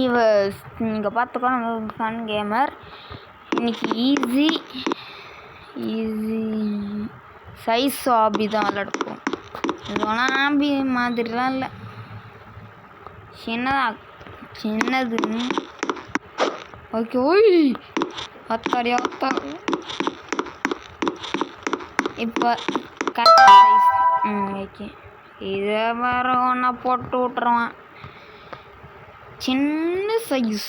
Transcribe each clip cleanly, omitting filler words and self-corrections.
நீங்கள் பார்த்துக்கோ நம்ம ஃபன் கேமர். இன்னைக்கு ஈஸி சைஸ் ஆபி தான் விளாடுப்போம். இதெல்லாம் ஆபி மாதிரிலாம் இல்லை, சின்னதுன்னு. ஓகே. ஓய் அத்தாடி அத்தா. இப்போ கரெக்ட் சைஸ். ஓகே, இதை வேற ஒன்றா போட்டு விட்ருவான். சின்ன சைஸ்.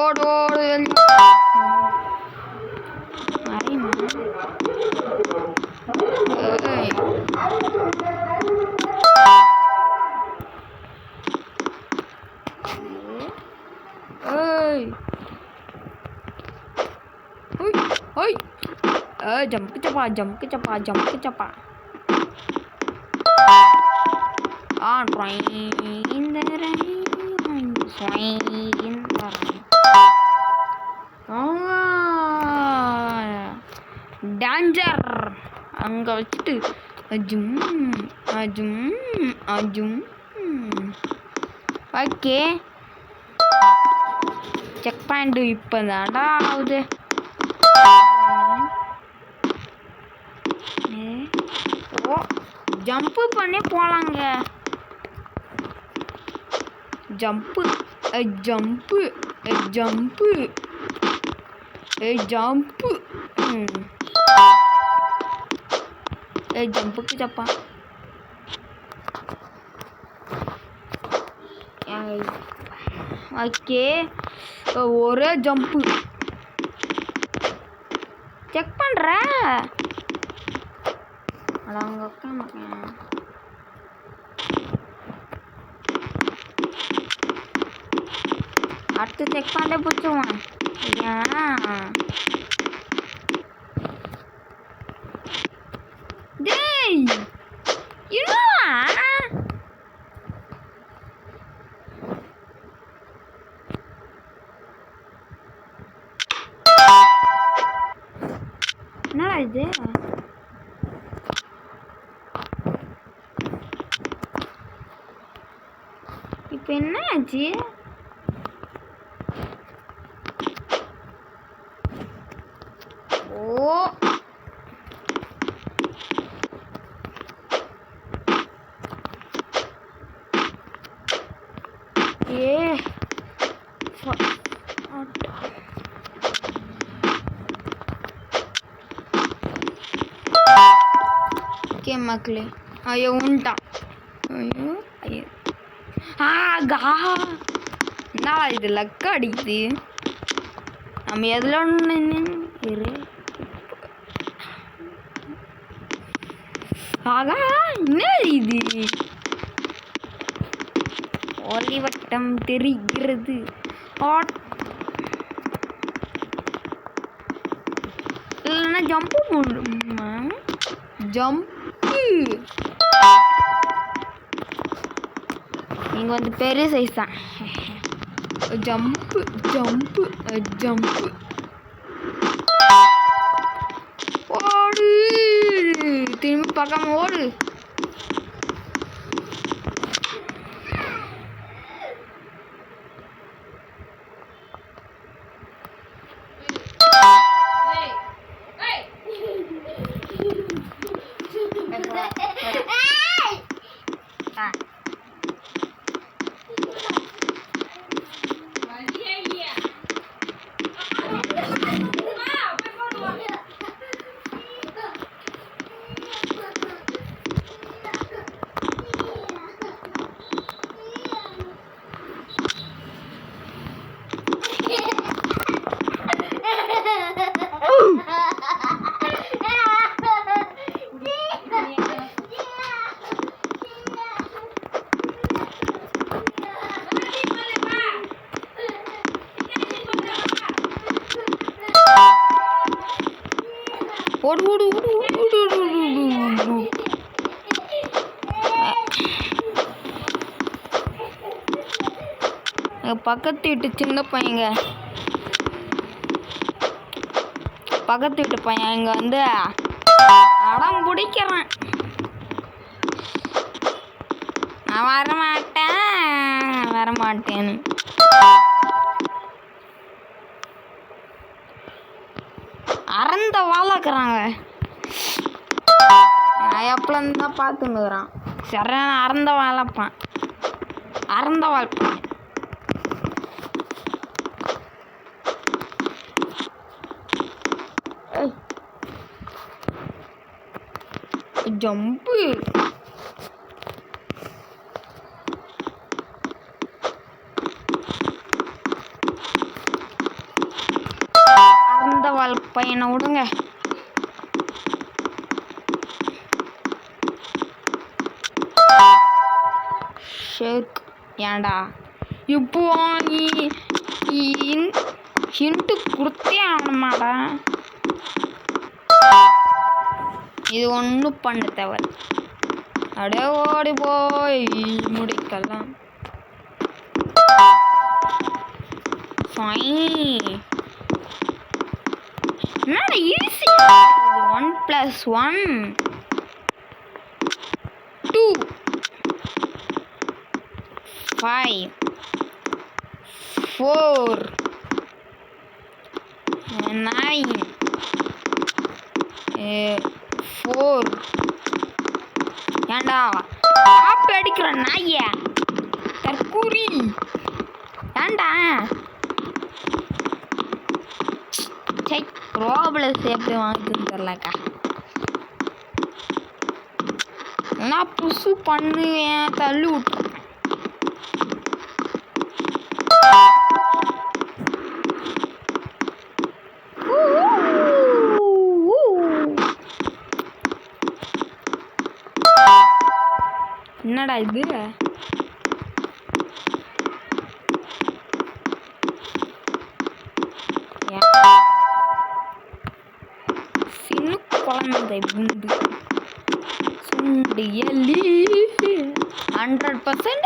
ஓடு ஓடு. Jump cepat. Train the rain, swing the rain. Danger. அங்க வச்சுட்டு அஜும். ஓகே, செக் பாயிண்ட் இப்போ தான்டா ஆகுது. ஜம்ப்பு பண்ணி போலாங்க. ஜம்ப்பு. ஜம்புக்கு ஜப்பா. ஓகே, ஒரே ஜம்ப்பு. செக் பண்ற அங்க உட்காந்துருக்கேன். அடுத்து செக் பண்ண பிடிச்சுவான். டேய் என்னடா இது? இப்போ என்ன ஆச்சு? ஓகே மக்களே, ஐயோ உண்டான். ஐயோ என்னடா இது லக்க அடிக்குது. நம்ம எதில் ஒன்று என்ன இது? ஒளிவட்டம் தெரிகிறது. இல்லைன்னா ஜம்பு பண்ணுமா? ஜம்ப்பு. நீங்க வந்து பெரிய சைஸ் தான். ஜம்ப்பு. ஓடு, திரும்பி பார்க்காம ஓடு. பக்கத்து வீட்டு சின்ன பையங்க, பக்கத்து வீட்டு பையன் இங்கே வந்து அடம் பிடிக்கிறான். வரமாட்டேன்னு அறந்த வாழக்கிறாங்க. எப்பலேருந்து தான் பார்த்துன்னுக்குறான். சரியான அறந்த வாழப்பான். அறந்த வாழ்ப்பான். ஜம்பு அறந்த வாழ்ப்பையனை விடுங்க. ஷேக் ஏண்டா இப்போ ஹிண்ட்டு கொடுத்தே ஆகணுமாடா. இது ஒன்றும் பண்ண தேவை. அப்படியே ஓடி போய் முடிக்கலாம். என்னடா ஈஸி. 1 + 1 2 5 4 9 4 ஏண்டா காப்பி அடிக்கிற நாய தற்கூரி ஏண்டா. சரி ரோப்ளஸ் எப்படி வாங்குதுன்னு தெரிலக்கா. நான் புதுசு பண்ணுவேன் தள்ளி விட்டுறேன். என்னடா இது. சின்ன குழந்தை புண்டு சுண்டு எல்லி 100%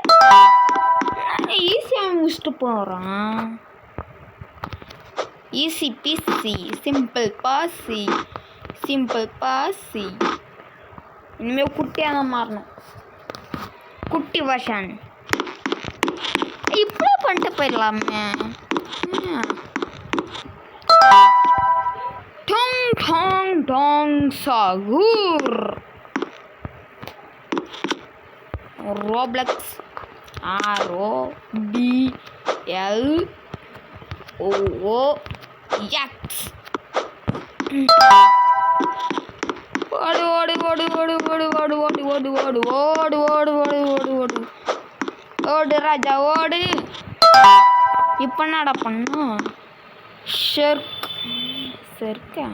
ஈஸியாக முடிச்சுட்டு போகிறான். ஈஸி பீசி சிம்பிள் பாசி சிம்பிள் பாசி. இனிமேல் குட்டியாக தான் மாறணும். குட்டி வருஷன் இப்படி பண்ணிட்டு போயிடலாமே. டோங் டோங் டோங் சாகூர் ரோப்ளக்ஸ் ROBLOOX. ஓடு ஓடு ஓடு ஓடு ஓடு ஓடு ஓடு ஓடு ஓடு ஓடு ஓடு ஓடு ஓடு ஓடு ஓடு ராஜா ஓடு. இப்போ என்னடா பண்ணும். செர்க்கா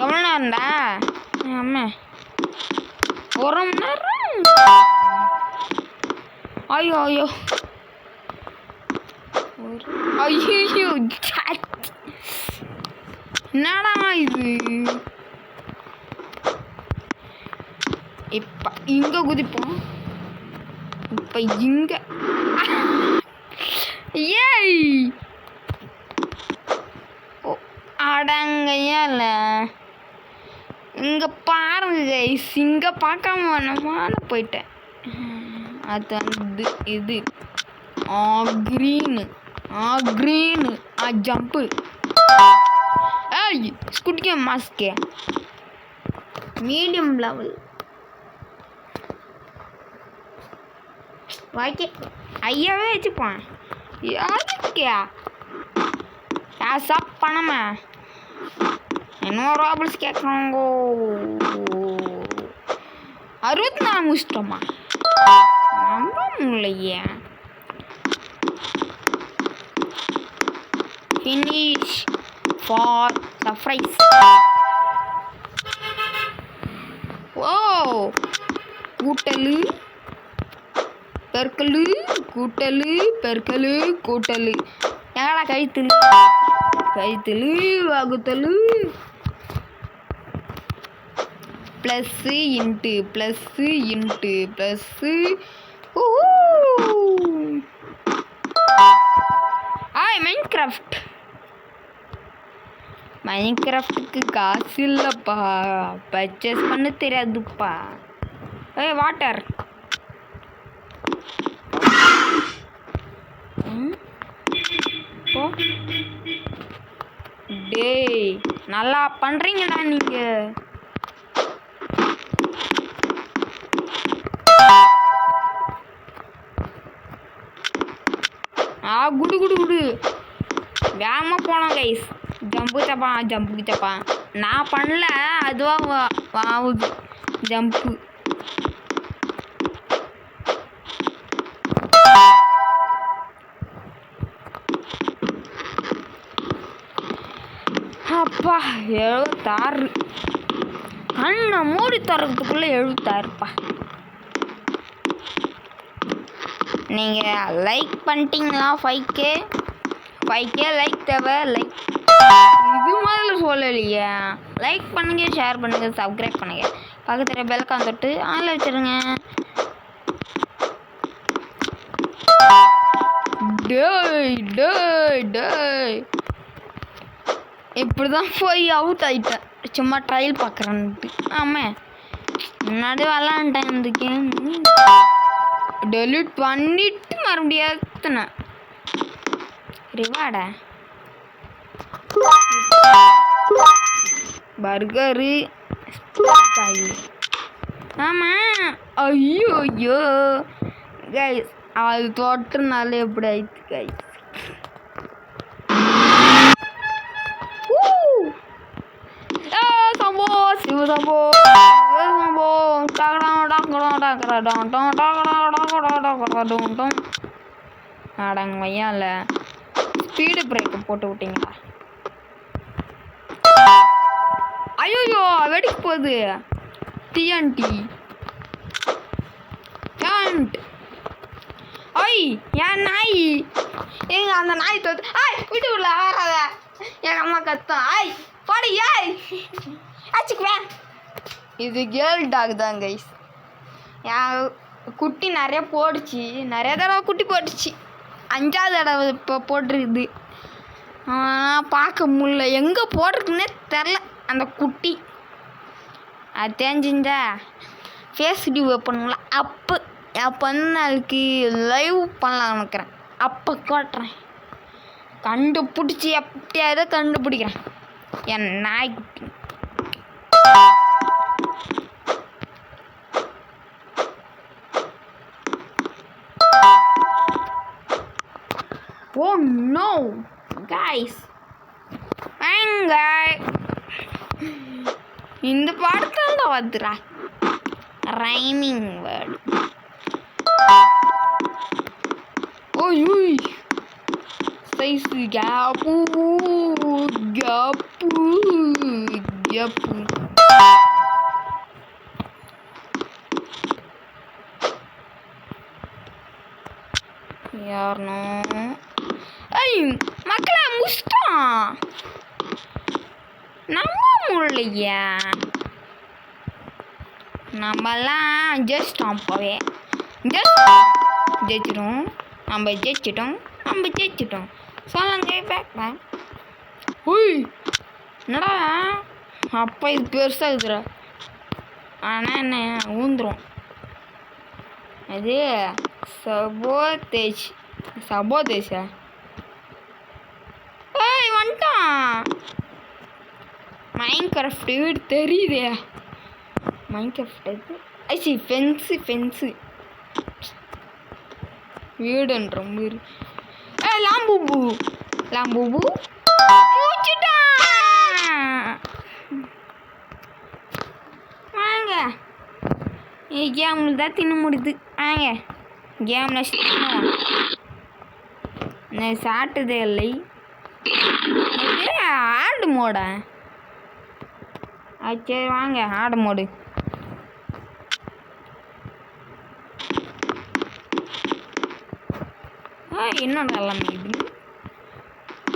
எவ்வளோ நேரம்டா. ஆமா 1 மணி நேரம். ஐயோ ஐயோ ஐயோ என்னடா இது. இப்போ இங்கே குதிப்போம். இப்போ இங்கே ஏய் அடங்கையா இல்லை. இங்கே பாருங்க கைஸ். இங்கே பார்க்காம வேணாமான்னு போயிட்டேன். அது வந்து இது green ஜம்ப்பு. ஏய் ஸ்குட் கேம் மாஸ்கே மீடியம் லெவல் வாய்க்கே ஐயாவே வச்சுப்பான். யாருக்கியா சாப் பண்ணாம இன்னும் ராபிள்ஸ் கேட்குறாங்க. 64 முடிச்சிட்டோமா. நம்ப முடியலையே. finish for the prize. ஓ கூட்டலு பெருக்கலு கூட்டலு பெருக்கலு கூட்டலு எங்கடா கழித்தலு கழித்தலு வகுத்தலு plus into plus into plus. ஆய் மைன்கிராஃப்ட் மைன்கிராஃப்ட்டுக்கு காசு இல்லைப்பா, பர்ச்சேஸ் பண்ண தெரியாதுப்பா. ஏய் வாட்டர். டேய் நல்லா பண்ணுறீங்கடா நீங்கள். குடு குடு குடு வேகமாக போனோம் கைஸ். ஜம்பு சப்பா நான் பண்ணல, அதுவாக ஆகுது ஜம்பு. அப்பா 76. கண்ணை மூடி தரத்துக்குள்ளே 76பா. நீங்கள் லைக் பண்ணிட்டீங்களா? 5K லைக் தேவை. லைக் இது முதல்ல சொல்லலையே. லைக் பண்ணுங்க, ஷேர் பண்ணுங்க, சப்ஸ்கிரைப் பண்ணுங்க, பக்கத்தில் பெல்கான் தொட்டு ஆன்ல வச்சுருங்க. டேய் இப்படி தான் போய் அவுட் ஆகிட்டேன், சும்மா ட்ரையல் பார்க்குறேன்ட்டு. ஆமாம் முன்னாடி விளாண்டேன் இந்த கேம், டெலிட் பண்ணிட்டு மறுபடியும் ஏற்றினேன். ரிவார்டா பர்கரு ஆமாம். ஐயோ கைஸ் அது தோற்றனால எப்படி ஆயிடுச்சு கைஸ். அடங்கய்யால ஸ்பீடு பிரேக்கை போட்டு விட்டீங்களா? ஐயோ வெடிக்க போகுது. டிஎன்டி ஐய் என் நாய் எங்க அந்த நாய் தோத்து. ஆய் விட்டு விடல வராத, எங்கள் அம்மா கத்தம். ஆய் பாடி ஏய் ஆச்சுக்குவேன். இது கேர்ள் டாக் தான் கைஸ். என் குட்டி நிறைய போட்டுச்சு, நிறைய தடவை குட்டி போட்டுச்சு, 5ஆவது தடவை இப்போ போட்டிருக்குது. பார்க்க முடியல, எங்கே போட்டிருக்குன்னே தெரில அந்த குட்டி. அது தெரிஞ்சிருந்தா ஃபேஸ் டியூ பண்ணுங்களா அப்போ என் பிறந்தநாளுக்கு லைவ் பண்ணலாம்னு நினைக்கிறேன். அப்போ காட்டுறேன், கண்டுபிடிச்சி எப்படியாவது கண்டுபிடிக்கிறேன் என் நாய்க்குட்டி. Oh no guys, வாங்க இந்த படத்தால வந்துடா ரைமிங் வேர்டு. ஓய் சைஸ் கேப்பு யாருனோ. ஐய் மக்களே முடிச்சிட்டான், நம்ப முடியலையா? நம்மலாம் ஜெயிச்சிட்டோம், அப்போவே ஜெயிச்சிட்டோம், நம்ம ஜெயிச்சிட்டோம் சொல்லுங்க பேக். உய் என்னடா அப்போ இது பெருசாக இருக்குதுடா, ஆனால் என்ன ஊந்துடும். அது சபோதேஷா ஏய் வந்துட்டான். மைன்கிராஃப்ட் வீடு தெரியுதே, மைன்கிராஃப்ட் இது ஐசி ஃபென்ஸு வீடுன்ற மாதிரி. லாம்பூபு முடிச்சிட்டான். வாங்க கேமில் தான் தின்ன முடியுது. வாங்க கேமில் நான் சாப்பிட்டதே இல்லை. ஆடு மோடா? சரி வாங்க ஆடு மோடு. என்னடா எல்லாமே இது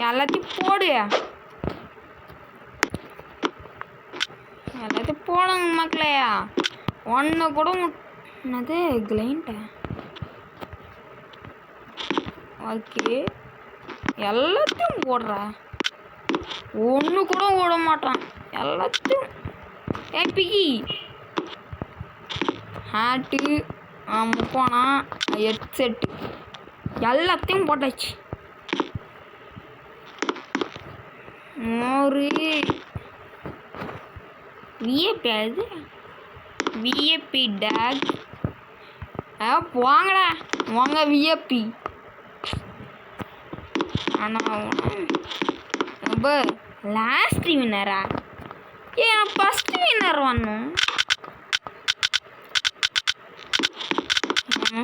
எல்லாத்தையும் போடு, எல்லாத்தையும் போடுங்க மக்களையா. ஒன்று கூட என்னது கிளைண்ட. ஓகே எல்லாத்தையும் போடுறா. ஒன்று கூட ஓட மாட்டான் எல்லாத்தையும். பிகி ஹேட்டு முக்கோனா ஹெட்செட்டு எல்லாத்தையும் போட்டாச்சு. மோரு விஏபி அது விஏபி டேக் போங்கடா வாங்க விஏபி. ஆனால் ரொம்ப லாஸ்ட் வின்னரா ஏன் ஃபஸ்ட் வின்னர் வரணும்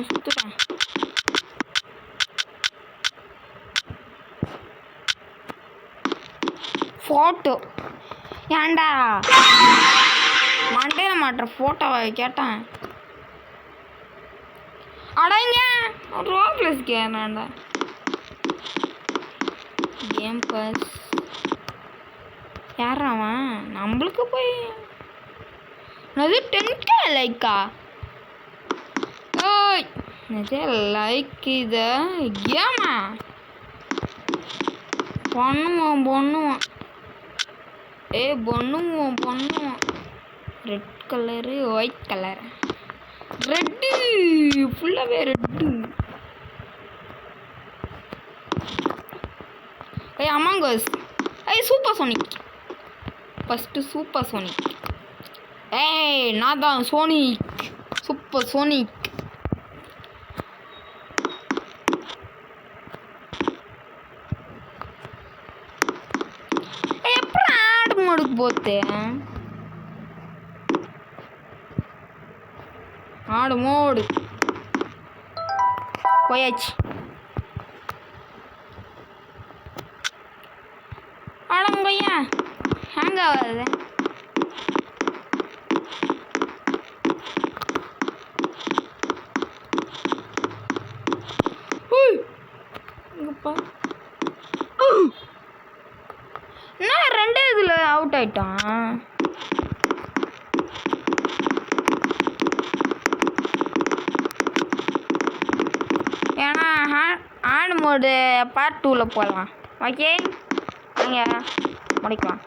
சுற்றுறேன். ஃபோட்டோ ஏன்டா மண்டையில் மாட்டுற ஃபோட்டோவை கேட்டேன். அடங்க ரோப்ளஸ் கேனாண்டா கேம் பாஸ் யார் அவன் நம்மளுக்கு போய் அது 10K லைக்கா ஓய் லைக் இதை கேமா பண்ணுவோம் பண்ணுவோம் red colour white colour red ஃபுல்லாகவே red. Among Us super Sonic first super Sonic. நான் தான் சோனிக் சூப்பர் சோனிக். எப்படி ஆடு மோடுக்கு போத்து ஆடு மோடு போயாச்சு. ஆடங்கய்யா ஹேங் ஆகாது. நான் ரெண்டே இதில் அவுட் ஆயிட்டான். ஏன்னா ஆடு மோடு பார்ட் 2ல் போகலாம். ஓகே நீங்கள் முடிக்கலாம்.